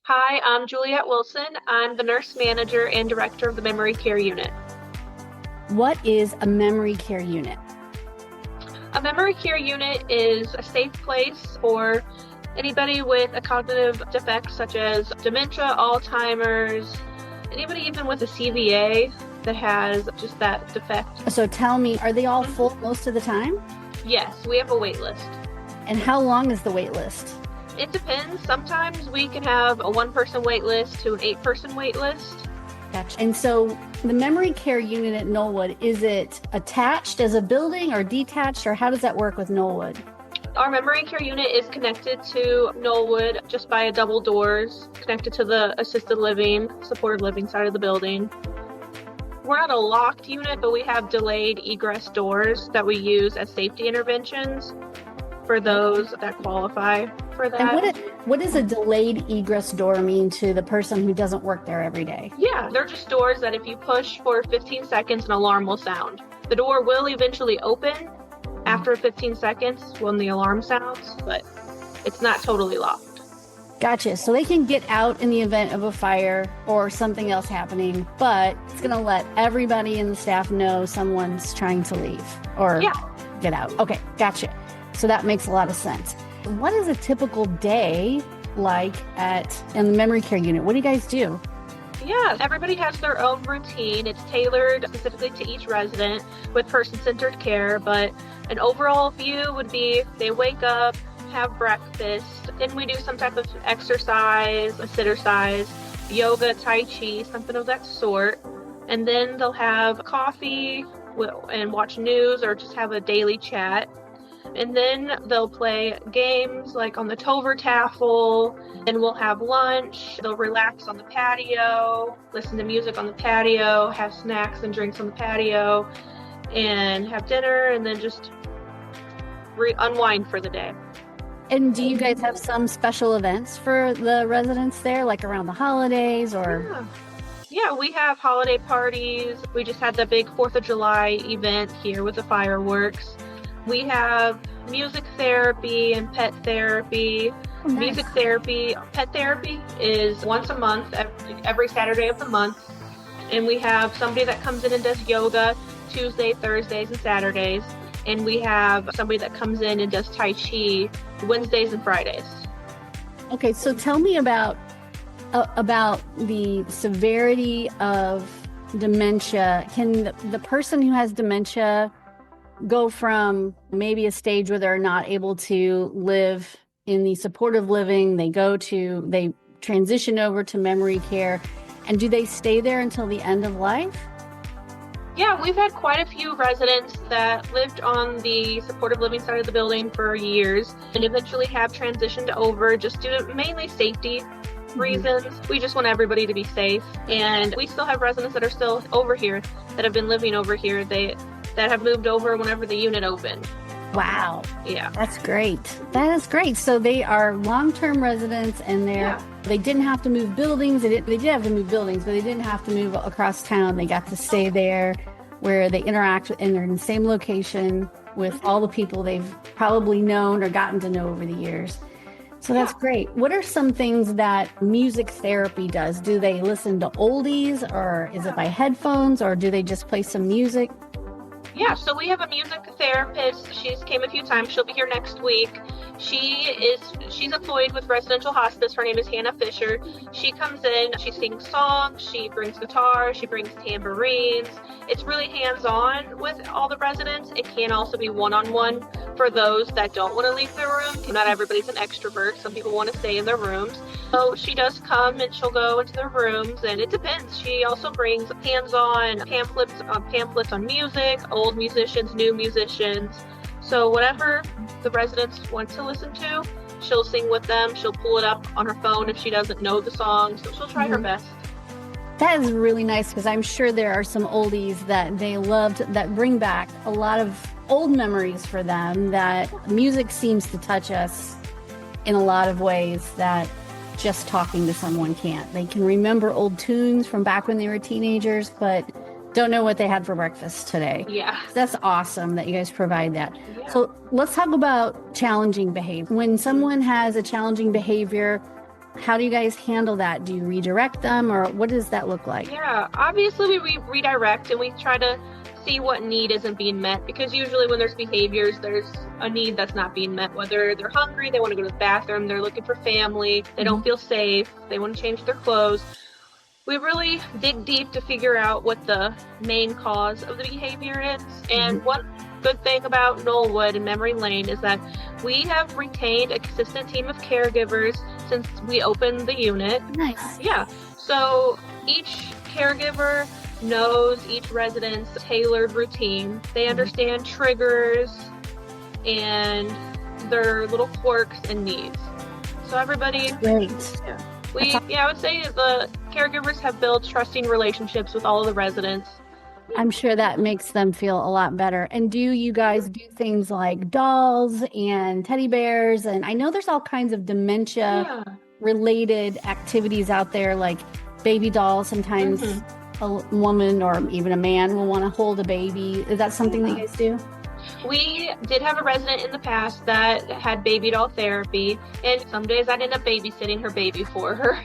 Hi, I'm Juliette Wilson. I'm the nurse manager and director of the memory care unit. What is a memory care unit? A memory care unit is a safe place for anybody with a cognitive defect such as dementia, Alzheimer's, anybody even with a CVA that has just that defect. So tell me, are they all full most of the time? Yes, we have a wait list. And how long is the wait list? It depends. Sometimes we can have a one-person wait list to an 8-person wait list. Gotcha. And so the memory care unit at Knollwood, is it attached as a building or detached, or how does that work with Knollwood? Our memory care unit is connected to Knollwood just by double doors, connected to the assisted living, supported living side of the building. We're not a locked unit, but we have delayed egress doors that we use as safety interventions for those that qualify for that. And what does a delayed egress door mean to the person who doesn't work there every day? Yeah, they're just doors that if you push for 15 seconds, an alarm will sound. The door will eventually open after 15 seconds when the alarm sounds, but it's not totally locked. Gotcha. So they can get out in the event of a fire or something else happening, but it's going to let everybody in the staff know someone's trying to leave or get out. Okay, gotcha. So that makes a lot of sense. What is a typical day like in the memory care unit? What do you guys do? Yeah, everybody has their own routine. It's tailored specifically to each resident with person-centered care, but an overall view would be they wake up, have breakfast, then we do some type of exercise, a sit-exercise, yoga, Tai Chi, something of that sort. And then they'll have coffee and watch news or just have a daily chat. And then they'll play games like on the Tover Taffel, and we'll have lunch. They'll relax on the patio, listen to music on the patio, have snacks and drinks on the patio, and have dinner, and then just unwind for the day. And do you guys have some special events for the residents there, like around the holidays or? Yeah, we have holiday parties. We just had the big 4th of July event here with the fireworks. We have music therapy and pet therapy. Oh, nice. Music therapy, pet therapy is once a month, every Saturday of the month. And we have somebody that comes in and does yoga Tuesday, Thursdays, and Saturdays. And we have somebody that comes in and does Tai Chi Wednesdays and Fridays. Okay, so tell me about the severity of dementia. Can the person who has dementia go from maybe a stage where they're not able to live in the supportive living, they transition over to memory care, and do they stay there until the end of life? Yeah, we've had quite a few residents that lived on the supportive living side of the building for years and eventually have transitioned over just due to mainly safety reasons. We just want everybody to be safe. And we still have residents that are still over here that have been living over here that have moved over whenever the unit opened. Wow. Yeah. That's great. That is great. So they are long-term residents and they didn't have to move buildings. They did have to move buildings, but they didn't have to move across town. They got to stay there where they interact and they're in the same location with all the people they've probably known or gotten to know over the years. So that's great. What are some things that music therapy does? Do they listen to oldies, or is it by headphones, or do they just play some music? Yeah, so we have a music therapist. She's came a few times. She'll be here next week. She's employed with residential hospice. Her name is Hannah Fisher. She comes in, she sings songs, she brings guitar, she brings tambourines. It's really hands-on with all the residents. It can also be one-on-one for those that don't want to leave their room. Not everybody's an extrovert. Some people want to stay in their rooms. So she does come and she'll go into their rooms, and it depends. She also brings hands-on pamphlets on music, old musicians, new musicians. So whatever the residents want to listen to, she'll sing with them. She'll pull it up on her phone if she doesn't know the song. So she'll try her best. That is really nice, because I'm sure there are some oldies that they loved that bring back a lot of old memories for them, that music seems to touch us in a lot of ways that just talking to someone can't. They can remember old tunes from back when they were teenagers, but don't know what they had for breakfast today. Yeah. That's awesome that you guys provide that. Yeah. So let's talk about challenging behavior. When someone has a challenging behavior, How do you guys handle that? Do you redirect them, or what does that look like? Yeah, obviously we redirect and we try to see what need isn't being met, because usually when there's behaviors, there's a need that's not being met, whether they're hungry, they want to go to the bathroom, they're looking for family, they don't feel safe, they want to change their clothes. We really dig deep to figure out what the main cause of the behavior is. And one good thing about Knollwood and Memory Lane is that we have retained a consistent team of caregivers since we opened the unit. Nice. Yeah. So each caregiver knows each resident's tailored routine. They understand triggers and their little quirks and needs. So everybody. Great. I would say the caregivers have built trusting relationships with all of the residents. I'm sure that makes them feel a lot better. And do you guys do things like dolls and teddy bears? And I know there's all kinds of dementia related activities out there, like baby dolls. Sometimes a woman or even a man will want to hold a baby. Is that something that you guys do? We did have a resident in the past that had baby doll therapy, and some days I'd end up babysitting her baby for her.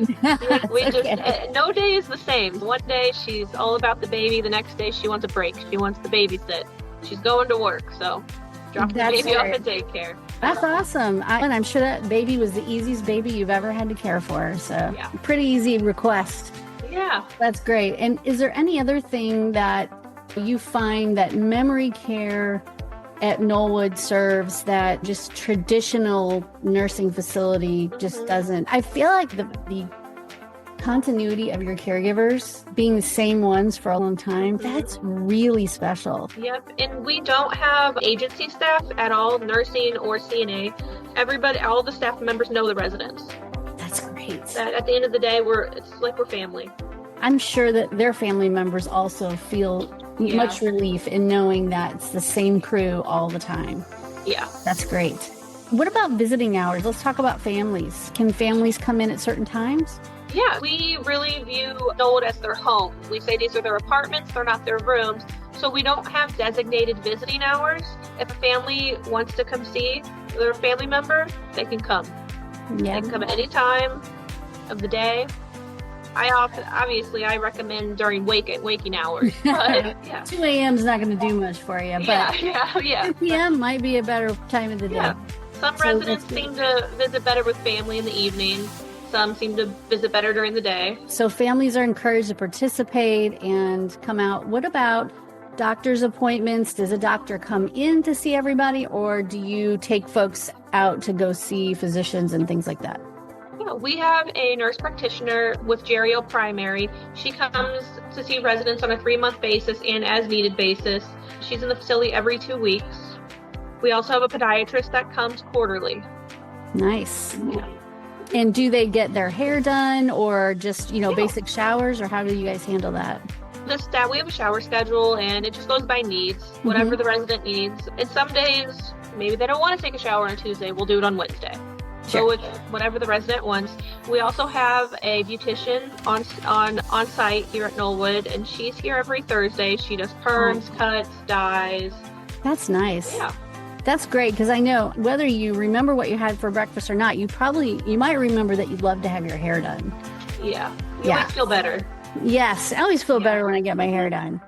No day is the same. One day she's all about the baby, the next day she wants a break. She wants to babysit. She's going to work, so drop the baby off at daycare. That's awesome. And I'm sure that baby was the easiest baby you've ever had to care for. So pretty easy request. Yeah. That's great. And is there any other thing that you find that memory care at Knollwood serves that just traditional nursing facility just doesn't? I feel like the continuity of your caregivers being the same ones for a long time, that's really special. Yep. And we don't have agency staff at all, nursing or CNA. Everybody, all the staff members know the residents. That's great. That at the end of the day, it's like we're family. I'm sure that their family members also feel much relief in knowing that it's the same crew all the time. Yeah. That's great. What about visiting hours? Let's talk about families. Can families come in at certain times? Yeah, we really view Knollwood as their home. We say these are their apartments, they're not their rooms. So we don't have designated visiting hours. If a family wants to come see their family member, they can come. Yeah. They can come at any time of the day. I recommend during waking hours. But, 2 a.m. is not going to do much for you. But 2 p.m. might be a better time of the day. Yeah. Some residents seem to visit better with family in the evening. Some seem to visit better during the day. So families are encouraged to participate and come out. What about doctor's appointments? Does a doctor come in to see everybody, or do you take folks out to go see physicians and things like that? Yeah, we have a nurse practitioner with Gerio Primary. She comes to see residents on a 3-month basis and as needed basis. She's in the facility every 2 weeks. We also have a podiatrist that comes quarterly. Nice. Yeah. And do they get their hair done or just, basic showers, or how do you guys handle that? We have a shower schedule and it just goes by needs, whatever the resident needs. And some days, maybe they don't want to take a shower on Tuesday. We'll do it on Wednesday. So it's whatever the resident wants. We also have a beautician on site here at Knollwood, and she's here every Thursday. She does perms, cuts, dyes. That's nice. Yeah. That's great, because I know whether you remember what you had for breakfast or not, you might remember that you'd love to have your hair done. Yeah. You always feel better. Yes. I always feel better when I get my hair done.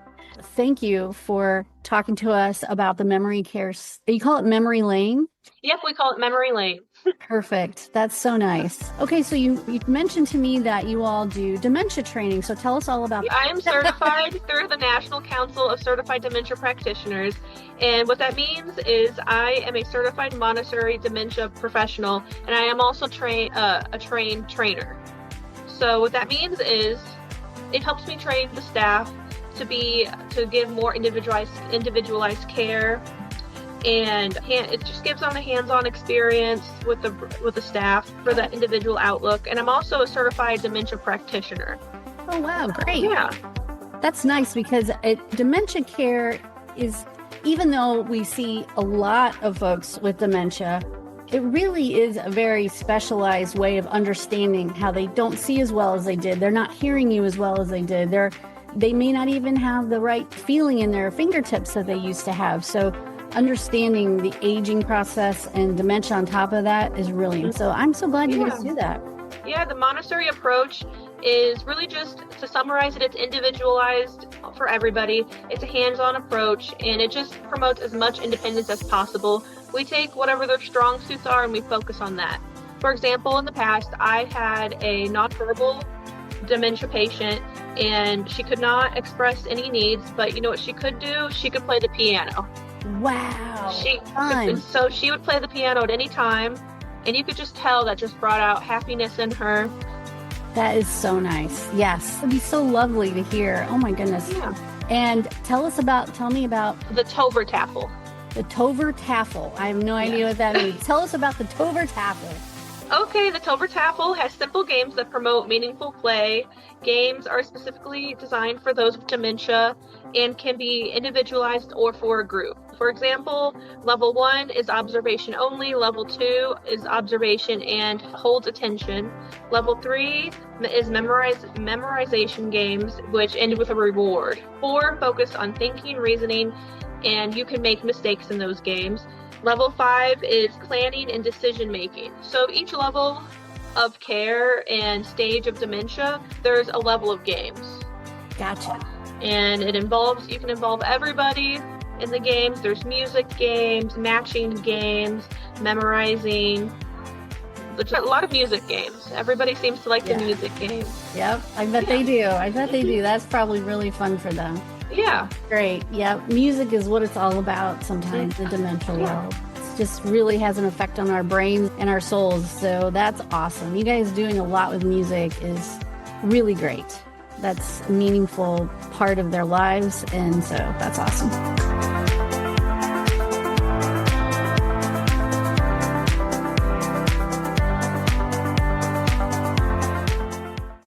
Thank you for talking to us about the memory care. You call it Memory Lane? Yep, we call it Memory Lane. Perfect. That's so nice. Okay, so you mentioned to me that you all do dementia training. So tell us all about that. I am certified through the National Council of Certified Dementia Practitioners. And what that means is I am a certified Montessori dementia professional, and I am also a trained trainer. So what that means is it helps me train the staff to give more individualized care. And it just gives them a hands-on experience with the staff for that individual outlook. And I'm also a certified dementia practitioner. Oh, wow. Great. Yeah. That's nice, because dementia care is, even though we see a lot of folks with dementia, it really is a very specialized way of understanding how they don't see as well as they did. They're not hearing you as well as they did. They may not even have the right feeling in their fingertips that they used to have. So understanding the aging process and dementia on top of that is really, so I'm so glad you guys do that. Yeah, the Montessori approach is really, just to summarize it, it's individualized for everybody. It's a hands-on approach, and it just promotes as much independence as possible. We take whatever their strong suits are and we focus on that. For example, in the past, I had a nonverbal dementia patient, and she could not express any needs, but you know what she could do? She could play the piano. Wow. So she would play the piano at any time, and you could just tell that just brought out happiness in her. That is so nice. Yes. It'd be so lovely to hear. Oh my goodness. Yeah. And tell me about The Tover Taffel. the Tover Taffel. I have no idea what that means. Tell us about the Tover Taffel. Okay, the Tover Taffel has simple games that promote meaningful play. Games are specifically designed for those with dementia and can be individualized or for a group. For example, level 1 is observation only, level 2 is observation and holds attention. Level 3 is memorization games, which end with a reward. 4 focus on thinking, reasoning, and you can make mistakes in those games. Level 5 is planning and decision making. So each level of care and stage of dementia, there's a level of games. Gotcha. And you can involve everybody in the games. There's music games, matching games, memorizing. There's a lot of music games. Everybody seems to like the music games. Yep. I bet they do. That's probably really fun for them. Yeah. Great. Yeah. Music is what it's all about sometimes, the dementia world. It just really has an effect on our brains and our souls. So that's awesome. You guys doing a lot with music is really great. That's a meaningful part of their lives. And so that's awesome.